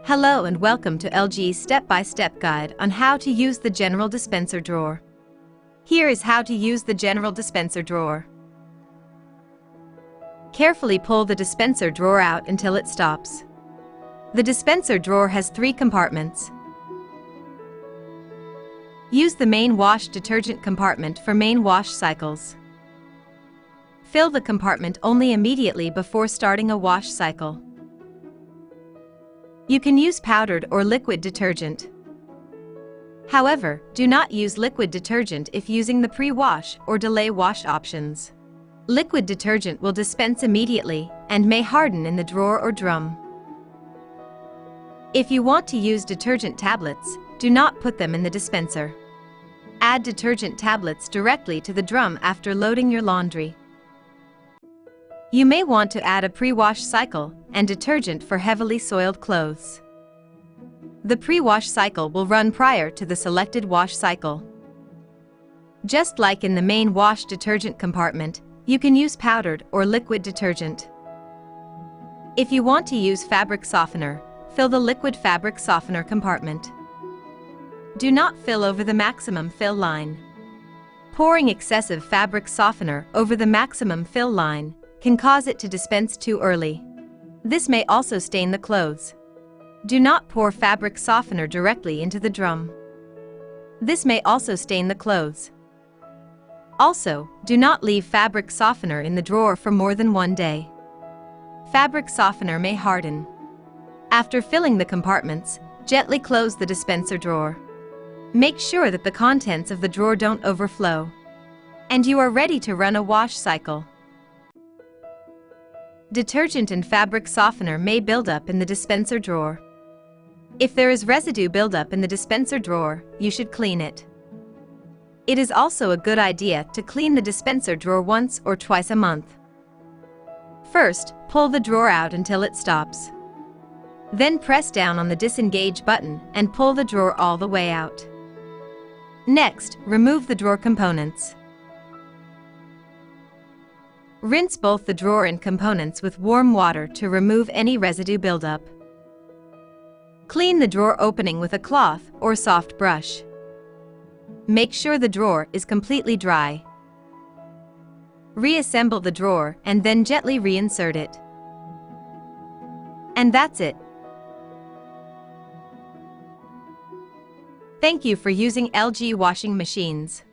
Hello and welcome to LG's step-by-step guide on how to use the general dispenser drawer. Here is how to use the general dispenser drawer. Carefully pull the dispenser drawer out until it stops. The dispenser drawer has 3 compartments. Use the main wash detergent compartment for main wash cycles. Fill the compartment only immediately before starting a wash cycle. You can use powdered or liquid detergent. However, do not use liquid detergent if using the pre-wash or delay wash options. Liquid detergent will dispense immediately and may harden in the drawer or drum. If you want to use detergent tablets, do not put them in the dispenser. Add detergent tablets directly to the drum after loading your laundry. You may want to add a pre-wash cycle and detergent for heavily soiled clothes. The pre-wash cycle will run prior to the selected wash cycle. Just like in the main wash detergent compartment, you can use powdered or liquid detergent. If you want to use fabric softener, fill the liquid fabric softener compartment. Do not fill over the maximum fill line. Pouring excessive fabric softener over the maximum fill line can cause it to dispense too early. This may also stain the clothes. Do not pour fabric softener directly into the drum. This may also stain the clothes. Also, do not leave fabric softener in the drawer for more than 1 day. Fabric softener may harden. After filling the compartments, gently close the dispenser drawer. Make sure that the contents of the drawer don't overflow. And you are ready to run a wash cycle. Detergent and fabric softener may build up in the dispenser drawer. If there is residue buildup in the dispenser drawer, you should clean it. It is also a good idea to clean the dispenser drawer once or twice a month. First, pull the drawer out until it stops. Then press down on the disengage button and pull the drawer all the way out. Next, remove the drawer components. Rinse both the drawer and components with warm water to remove any residue buildup. Clean the drawer opening with a cloth or soft brush. Make sure the drawer is completely dry. Reassemble the drawer and then gently reinsert it. And that's it. Thank you for using LG washing machines.